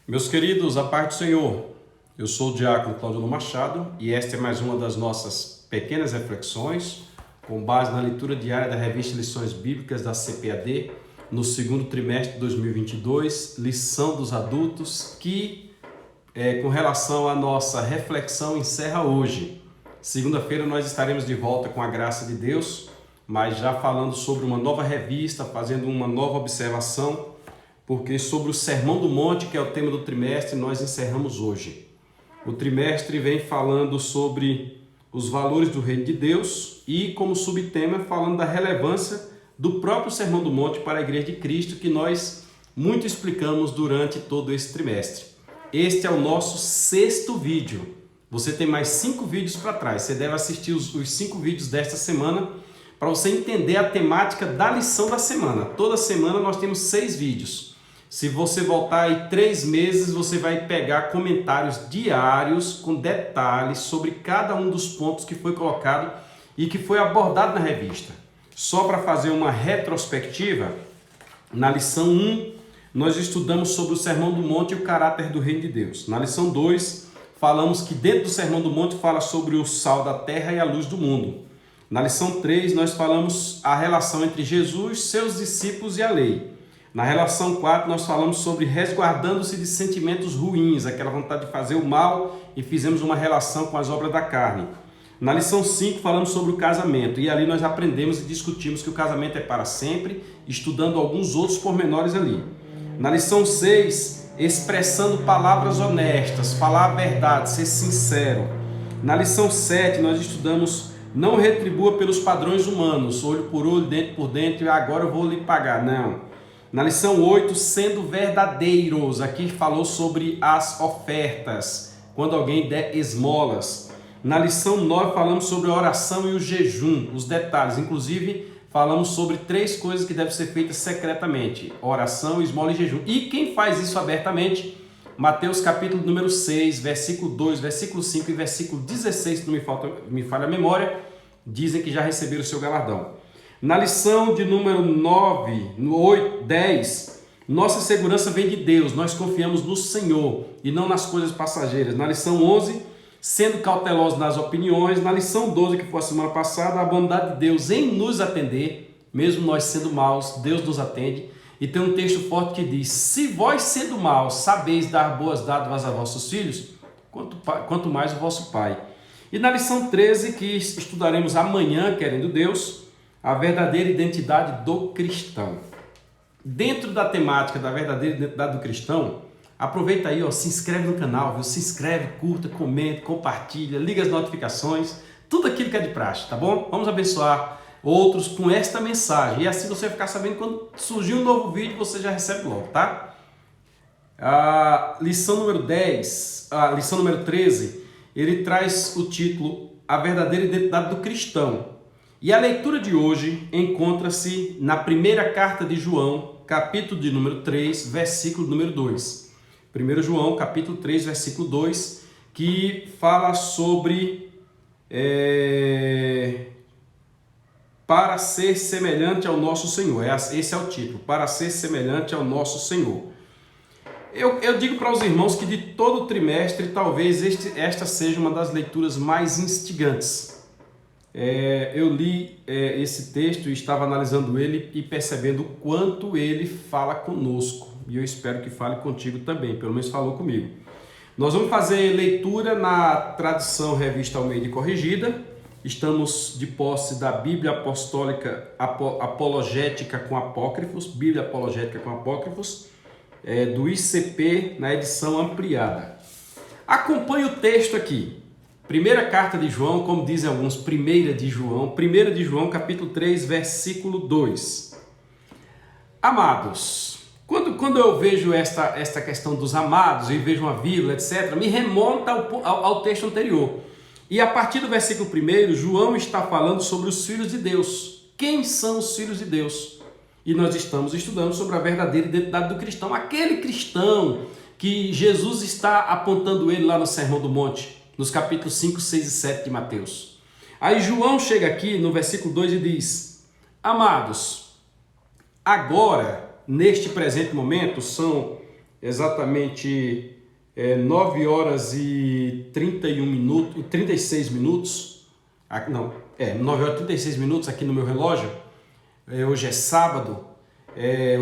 Meus queridos, a paz do Senhor. Eu sou o diácono Claudio Machado e esta é mais uma das nossas pequenas reflexões com base na leitura diária da revista Lições Bíblicas da CPAD no segundo trimestre de 2022, lição dos adultos que, com relação à nossa reflexão, encerra hoje. Segunda-feira nós estaremos de volta com a graça de Deus, mas já falando sobre uma nova revista, fazendo uma nova observação, porque sobre o Sermão do Monte, que é o tema do trimestre, nós encerramos hoje. O trimestre vem falando sobre os valores do reino de Deus e, como subtema, falando da relevância do próprio Sermão do Monte para a Igreja de Cristo, que nós muito explicamos durante todo esse trimestre. Este é o nosso 6º vídeo. Você tem mais 5 vídeos para trás. Você deve assistir os 5 vídeos desta semana para você entender a temática da lição da semana. Toda semana nós temos 6 vídeos. Se você voltar aí 3 meses, você vai pegar comentários diários com detalhes sobre cada um dos pontos que foi colocado e que foi abordado na revista. Só para fazer uma retrospectiva, na lição 1, nós estudamos sobre o Sermão do Monte e o caráter do Reino de Deus. Na lição 2, falamos que dentro do Sermão do Monte fala sobre o sal da terra e a luz do mundo. Na lição 3, nós falamos a relação entre Jesus, seus discípulos e a lei. Na relação 4, nós falamos sobre resguardando-se de sentimentos ruins, aquela vontade de fazer o mal, e fizemos uma relação com as obras da carne. Na lição 5, falamos sobre o casamento, e ali nós aprendemos e discutimos que o casamento é para sempre, estudando alguns outros pormenores ali. Na lição 6, expressando palavras honestas, falar a verdade, ser sincero. Na lição 7, nós estudamos não retribua pelos padrões humanos, olho por olho, dente por dente, agora eu vou lhe pagar. Não. Na lição 8, sendo verdadeiros, aqui falou sobre as ofertas, quando alguém der esmolas. Na lição 9, falamos sobre a oração e o jejum, os detalhes. Inclusive, falamos sobre 3 coisas que devem ser feitas secretamente: oração, esmola e jejum. E quem faz isso abertamente? Mateus capítulo número 6, versículo 2, versículo 5 e versículo 16, se não me falha a memória, dizem que já receberam o seu galardão. Na lição de número 9, 8, 10, nossa segurança vem de Deus, nós confiamos no Senhor e não nas coisas passageiras. Na lição 11, sendo cautelosos nas opiniões. Na lição 12, que foi a semana passada, a bondade de Deus em nos atender, mesmo nós sendo maus, Deus nos atende. E tem um texto forte que diz: se vós sendo maus sabeis dar boas dádivas a vossos filhos, quanto mais o vosso Pai. E na lição 13, que estudaremos amanhã, querendo Deus, a verdadeira identidade do cristão. Dentro da temática da verdadeira identidade do cristão, aproveita aí, se inscreve no canal, viu? Se inscreve, curta, comenta, compartilha, liga as notificações, tudo aquilo que é de praxe, tá bom? Vamos abençoar outros com esta mensagem. E assim você vai ficar sabendo quando surgir um novo vídeo, você já recebe logo, tá? A lição número 10, a lição número 13, ele traz o título A Verdadeira Identidade do Cristão. E a leitura de hoje encontra-se na primeira carta de João, capítulo de número 3, versículo número 2. 1 João, capítulo 3, versículo 2, que fala sobre para ser semelhante ao nosso Senhor. Esse é o título, para ser semelhante ao nosso Senhor. Eu digo para os irmãos que de todo o trimestre, talvez esta seja uma das leituras mais instigantes. Eu li esse texto e estava analisando ele e percebendo o quanto ele fala conosco. E eu espero que fale contigo também, pelo menos falou comigo. Nós vamos fazer leitura na tradução Revista Almeida Corrigida. Estamos de posse da Bíblia Apostólica Apologética com Apócrifos, Bíblia Apologética com Apócrifos, do ICP, na edição ampliada. Acompanhe o texto aqui. Primeira carta de João, como dizem alguns, 1 de João, capítulo 3, versículo 2. Amados, quando eu vejo esta questão dos amados e vejo uma vírgula, etc., me remonta ao texto anterior. E a partir do versículo 1, João está falando sobre os filhos de Deus. Quem são os filhos de Deus? E nós estamos estudando sobre a verdadeira identidade do cristão, aquele cristão que Jesus está apontando ele lá no Sermão do Monte, nos capítulos 5, 6 e 7 de Mateus. Aí João chega aqui no versículo 2 e diz: amados, agora, neste presente momento, são exatamente 9 horas e 36 minutos. Não, 9 horas e 36 minutos aqui no meu relógio. Hoje é sábado,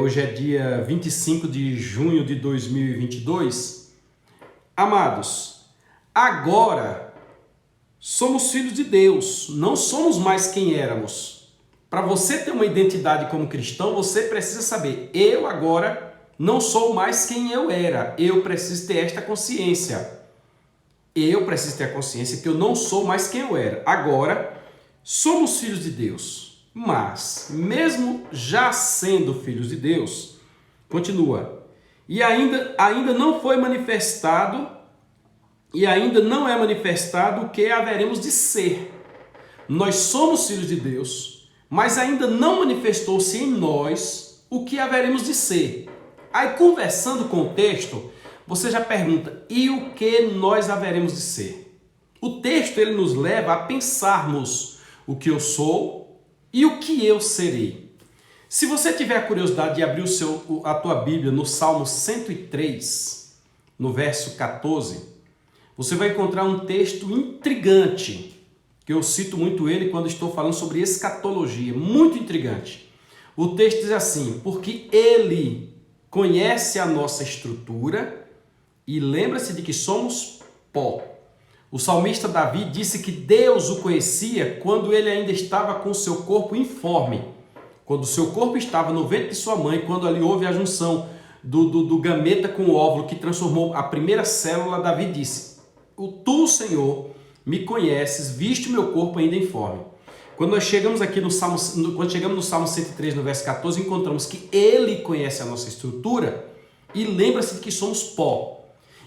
hoje é dia 25 de junho de 2022. Amados, agora somos filhos de Deus, não somos mais quem éramos. Para você ter uma identidade como cristão, você precisa saber, eu agora não sou mais quem eu era, eu preciso ter esta consciência. Eu preciso ter a consciência que eu não sou mais quem eu era. Agora, somos filhos de Deus, mas mesmo já sendo filhos de Deus, continua, e ainda não foi manifestado, e ainda não é manifestado o que haveremos de ser. Nós somos filhos de Deus, mas ainda não manifestou-se em nós o que haveremos de ser. Aí, conversando com o texto, você já pergunta, e o que nós haveremos de ser? O texto ele nos leva a pensarmos o que eu sou e o que eu serei. Se você tiver a curiosidade de abrir a tua Bíblia no Salmo 103, no verso 14, você vai encontrar um texto intrigante, que eu cito muito ele quando estou falando sobre escatologia, muito intrigante. O texto diz assim, porque ele conhece a nossa estrutura e lembra-se de que somos pó. O salmista Davi disse que Deus o conhecia quando ele ainda estava com o seu corpo informe, quando o seu corpo estava no ventre de sua mãe, quando ali houve a junção do gameta com o óvulo que transformou a primeira célula. Davi disse, tu, Senhor, me conheces, viste o meu corpo ainda informe. Quando nós chegamos aqui no Salmo 103, no verso 14, encontramos que ele conhece a nossa estrutura e lembra-se de que somos pó.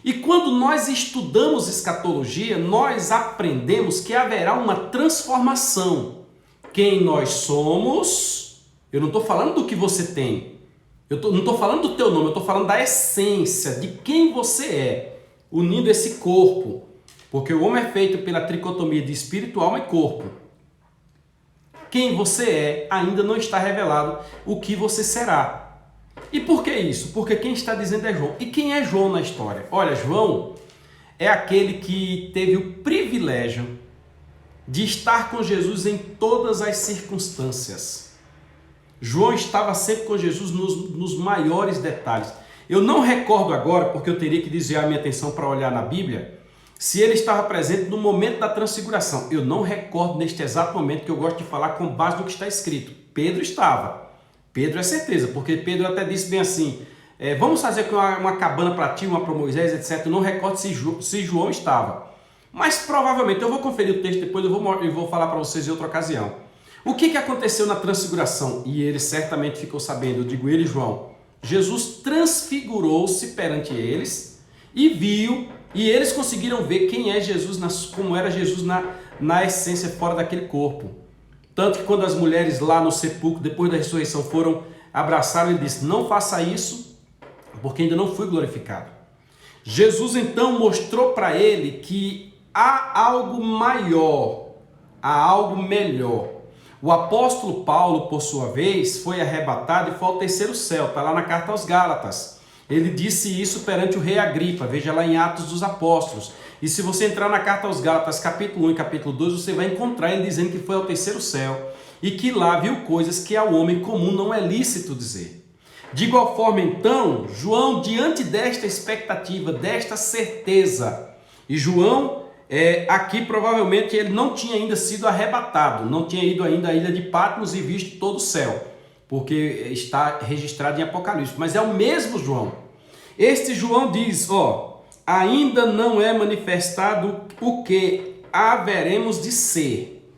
E quando nós estudamos escatologia, nós aprendemos que haverá uma transformação. Quem nós somos, eu não estou falando do que você tem, não estou falando do teu nome, eu estou falando da essência, de quem você é, unindo esse corpo. Porque o homem é feito pela tricotomia de espírito, alma e corpo. Quem você é ainda não está revelado o que você será. E por que isso? Porque quem está dizendo é João. E quem é João na história? Olha, João é aquele que teve o privilégio de estar com Jesus em todas as circunstâncias. João estava sempre com Jesus nos maiores detalhes. Eu não recordo agora, porque eu teria que desviar a minha atenção para olhar na Bíblia, se ele estava presente no momento da transfiguração. Eu não recordo neste exato momento, que eu gosto de falar com base no que está escrito. Pedro estava. Pedro é certeza, porque Pedro até disse bem assim, vamos fazer uma cabana para ti, uma para Moisés, etc. Eu não recordo se João estava. Mas provavelmente, eu vou conferir o texto depois, eu vou falar para vocês em outra ocasião. O que aconteceu na transfiguração? E ele certamente ficou sabendo, eu digo ele, João. Jesus transfigurou-se perante eles e viu. E eles conseguiram ver quem é Jesus, como era Jesus na essência fora daquele corpo. Tanto que quando as mulheres lá no sepulcro, depois da ressurreição, foram abraçar, ele disse, não faça isso, porque ainda não fui glorificado. Jesus então mostrou para ele que há algo maior, há algo melhor. O apóstolo Paulo, por sua vez, foi arrebatado e foi ao terceiro céu, está lá na carta aos Gálatas. Ele disse isso perante o rei Agripa, veja lá em Atos dos Apóstolos. E se você entrar na carta aos Gálatas, capítulo 1 e capítulo 2, você vai encontrar ele dizendo que foi ao terceiro céu e que lá viu coisas que ao homem comum não é lícito dizer. De igual forma, então, João, diante desta expectativa, desta certeza, e João, aqui provavelmente ele não tinha ainda sido arrebatado, não tinha ido ainda à ilha de Patmos e visto todo o céu, porque está registrado em Apocalipse, mas é o mesmo João. Este João diz, ainda não é manifestado o que haveremos de ser,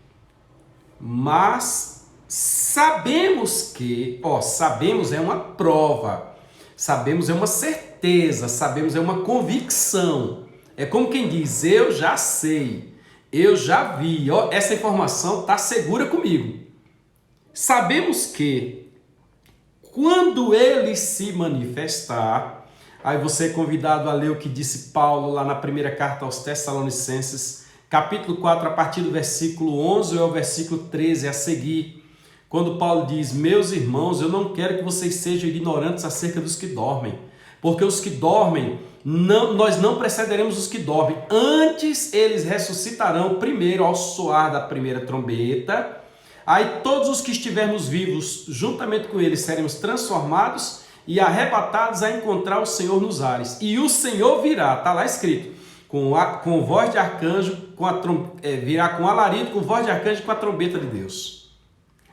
mas sabemos que, sabemos é uma prova, sabemos é uma certeza, sabemos é uma convicção, é como quem diz, eu já sei, eu já vi, essa informação está segura comigo. Sabemos que quando ele se manifestar, aí você é convidado a ler o que disse Paulo lá na primeira carta aos Tessalonicenses, capítulo 4, a partir do versículo 11 ao versículo 13 a seguir, quando Paulo diz, meus irmãos, eu não quero que vocês sejam ignorantes acerca dos que dormem, porque os que dormem, nós não precederemos os que dormem, antes eles ressuscitarão primeiro ao soar da primeira trombeta, aí todos os que estivermos vivos, juntamente com eles, seremos transformados e arrebatados a encontrar o Senhor nos ares. E o Senhor virá, está lá escrito, com voz de arcanjo, virá com alarido, com voz de arcanjo e com a trombeta de Deus.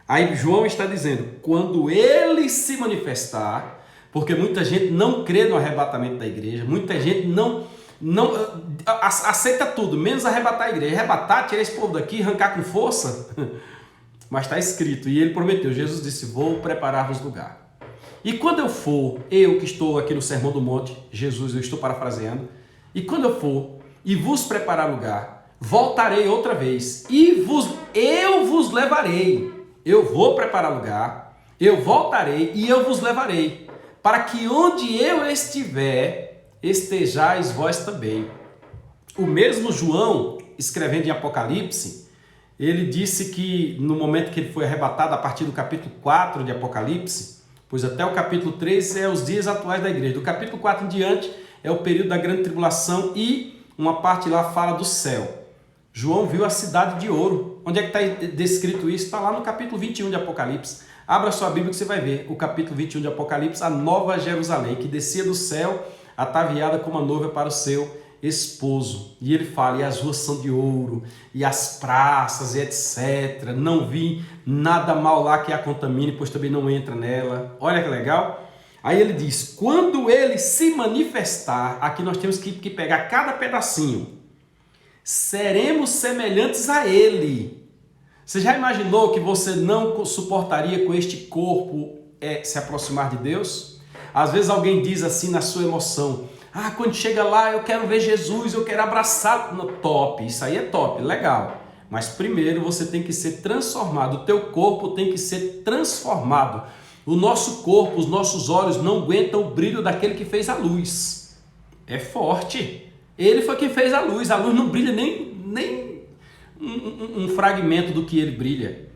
Aí João está dizendo, quando ele se manifestar, porque muita gente não crê no arrebatamento da igreja, muita gente não aceita tudo, menos arrebatar a igreja. Arrebatar, tirar esse povo daqui, arrancar com força. Mas está escrito, e ele prometeu, Jesus disse, vou preparar-vos lugar. E quando eu for, eu que estou aqui no Sermão do Monte, Jesus, eu estou parafraseando, e quando eu for e vos preparar lugar, voltarei outra vez e eu vos levarei. Eu vou preparar lugar, eu voltarei e eu vos levarei, para que onde eu estiver, estejais vós também. O mesmo João, escrevendo em Apocalipse, ele disse que no momento que ele foi arrebatado, a partir do capítulo 4 de Apocalipse, pois até o capítulo 3 é os dias atuais da igreja. Do capítulo 4 em diante é o período da grande tribulação e uma parte lá fala do céu. João viu a cidade de ouro. Onde é que está descrito isso? Está lá no capítulo 21 de Apocalipse. Abra sua Bíblia que você vai ver o capítulo 21 de Apocalipse, a Nova Jerusalém, que descia do céu, ataviada como uma noiva para o seu esposo. E ele fala, e as ruas são de ouro, e as praças, e etc. Não vi nada mal lá que a contamine, pois também não entra nela. Olha que legal. Aí ele diz, quando ele se manifestar, aqui nós temos que pegar cada pedacinho, seremos semelhantes a ele. Você já imaginou que você não suportaria com este corpo se aproximar de Deus? Às vezes alguém diz assim na sua emoção, quando chega lá eu quero ver Jesus, eu quero abraçá-lo. Top, isso aí é top, legal. Mas primeiro você tem que ser transformado, o teu corpo tem que ser transformado. O nosso corpo, os nossos olhos não aguentam o brilho daquele que fez a luz. É forte. Ele foi quem fez a luz não brilha nem um fragmento do que ele brilha.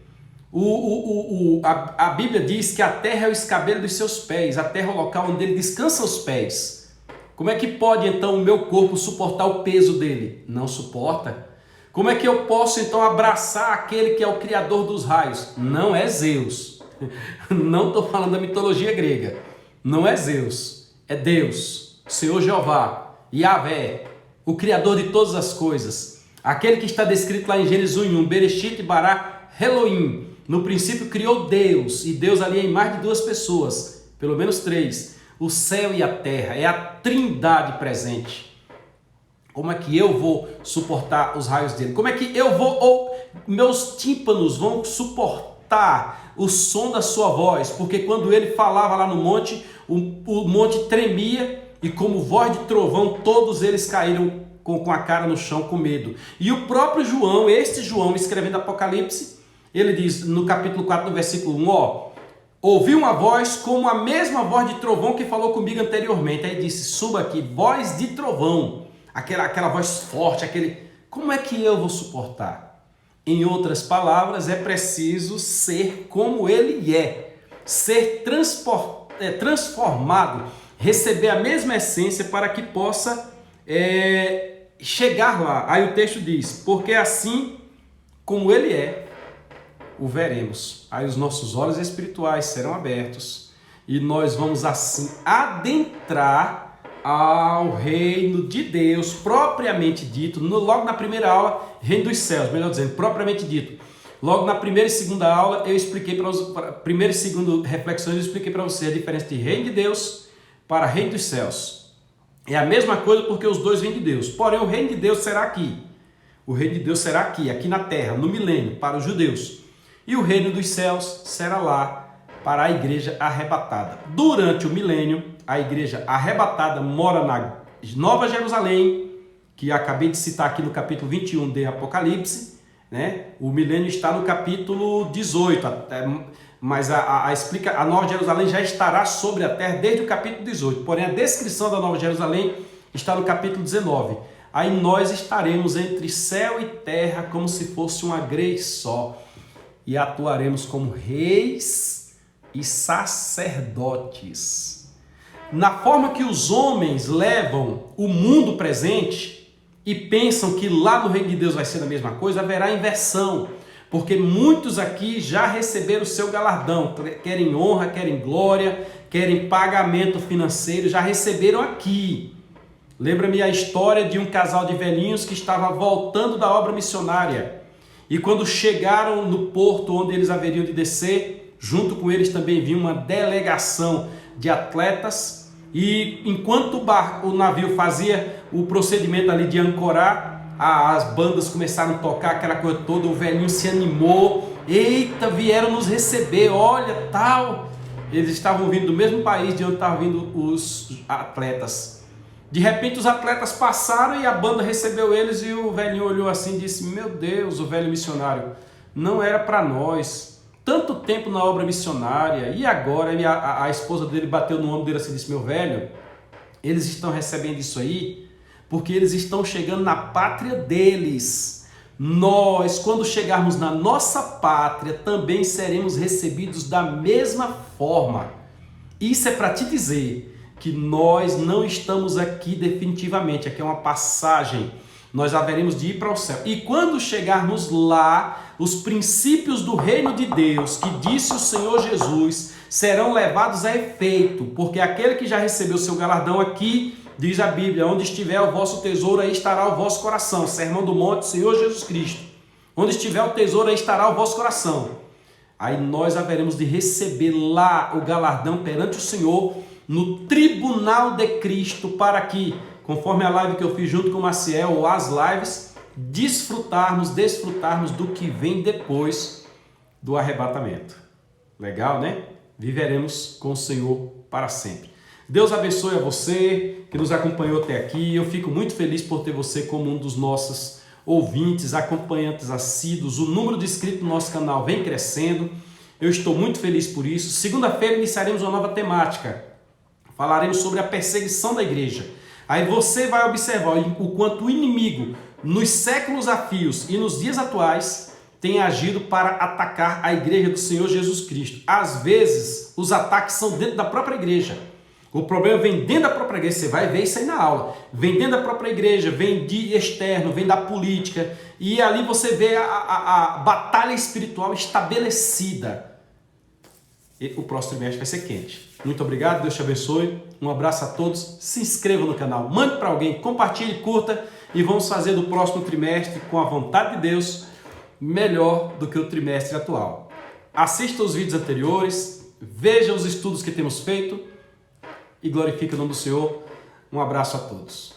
A Bíblia diz que a terra é o escabelo dos seus pés, a terra é o local onde ele descansa os pés. Como é que pode então o meu corpo suportar o peso dele? Não suporta. Como é que eu posso então abraçar aquele que é o criador dos raios? Não é Zeus. Não estou falando da mitologia grega. Não é Zeus, é Deus, Senhor Jeová, Yahvé, o criador de todas as coisas. Aquele que está descrito lá em Gênesis 1:1, Bereshit bara Elohim. No princípio criou Deus, e Deus ali é em mais de duas pessoas, pelo menos três, o céu e a terra, é a trindade presente. Como é que eu vou suportar os raios dele? Como é que eu vou, meus tímpanos vão suportar o som da sua voz? Porque quando ele falava lá no monte, o monte tremia e como voz de trovão, todos eles caíram com a cara no chão com medo. E o próprio João, escrevendo Apocalipse, ele diz no capítulo 4, no versículo 1, ouvi uma voz como a mesma voz de trovão que falou comigo anteriormente. Aí disse, suba aqui, voz de trovão, aquela voz forte, como é que eu vou suportar? Em outras palavras, é preciso ser como ele é, ser transformado, receber a mesma essência para que possa chegar lá. Aí o texto diz, porque assim como ele é, o veremos. Aí os nossos olhos espirituais serão abertos e nós vamos assim adentrar ao reino de Deus, propriamente dito, logo na primeira aula, reino dos céus, melhor dizendo, propriamente dito. Logo na primeira e segunda aula, eu expliquei primeira e segunda reflexões, eu expliquei para você a diferença de reino de Deus para reino dos céus. É a mesma coisa porque os dois vêm de Deus, porém o reino de Deus será aqui. O reino de Deus será aqui na terra, no milênio, para os judeus. E o reino dos céus será lá para a igreja arrebatada. Durante o milênio, a igreja arrebatada mora na Nova Jerusalém, que acabei de citar aqui no capítulo 21 de Apocalipse, né? O milênio está no capítulo 18, mas a Nova Jerusalém já estará sobre a terra desde o capítulo 18. Porém, a descrição da Nova Jerusalém está no capítulo 19. Aí nós estaremos entre céu e terra como se fosse uma grei só. E atuaremos como reis e sacerdotes. na forma que os homens levam o mundo presente e pensam que lá no reino de Deus vai ser a mesma coisa, haverá inversão. Porque muitos aqui já receberam o seu galardão, querem honra, querem glória, querem pagamento financeiro, já receberam aqui. Lembra-me a história de um casal de velhinhos que estava voltando da obra missionária. E quando chegaram no porto onde eles haveriam de descer, junto com eles também vinha uma delegação de atletas. E enquanto o navio fazia o procedimento ali de ancorar, as bandas começaram a tocar aquela coisa toda, o velhinho se animou. Eita, vieram nos receber, olha, tal. Eles estavam vindo do mesmo país de onde estavam vindo os atletas. De repente os atletas passaram e a banda recebeu eles e o velhinho olhou assim e disse: meu Deus, o velho missionário, não era para nós. Tanto tempo na obra missionária e agora a esposa dele bateu no ombro dele assim e disse: meu velho, eles estão recebendo isso aí porque eles estão chegando na pátria deles. Nós, quando chegarmos na nossa pátria, também seremos recebidos da mesma forma. Isso é para te dizer que nós não estamos aqui definitivamente, aqui é uma passagem. Nós haveremos de ir para o céu. E quando chegarmos lá, os princípios do reino de Deus, que disse o Senhor Jesus, serão levados a efeito, porque aquele que já recebeu seu galardão aqui, diz a Bíblia, onde estiver o vosso tesouro, aí estará o vosso coração. Sermão do Monte, Senhor Jesus Cristo. Onde estiver o tesouro, aí estará o vosso coração. Aí nós haveremos de receber lá o galardão perante o Senhor, no tribunal de Cristo, para que, conforme a live que eu fiz junto com o Maciel, ou as lives, desfrutarmos do que vem depois do arrebatamento. Legal, né? Viveremos com o Senhor para sempre. Deus abençoe a você que nos acompanhou até aqui. Eu fico muito feliz por ter você como um dos nossos ouvintes, acompanhantes assíduos. O número de inscritos no nosso canal vem crescendo. Eu estou muito feliz por isso. Segunda-feira iniciaremos uma nova temática. Falaremos sobre a perseguição da igreja. Aí você vai observar o quanto o inimigo, nos séculos a fios e nos dias atuais, tem agido para atacar a igreja do Senhor Jesus Cristo. Às vezes, os ataques são dentro da própria igreja. O problema vem dentro da própria igreja, você vai ver isso aí na aula. Vem dentro da própria igreja, vem de externo, vem da política. E ali você vê a batalha espiritual estabelecida. E o próximo trimestre vai ser quente. Muito obrigado, Deus te abençoe. Um abraço a todos. Se inscreva no canal, mande para alguém, compartilhe, curta. E vamos fazer do próximo trimestre, com a vontade de Deus, melhor do que o trimestre atual. Assista os vídeos anteriores, veja os estudos que temos feito. E glorifique o nome do Senhor. Um abraço a todos.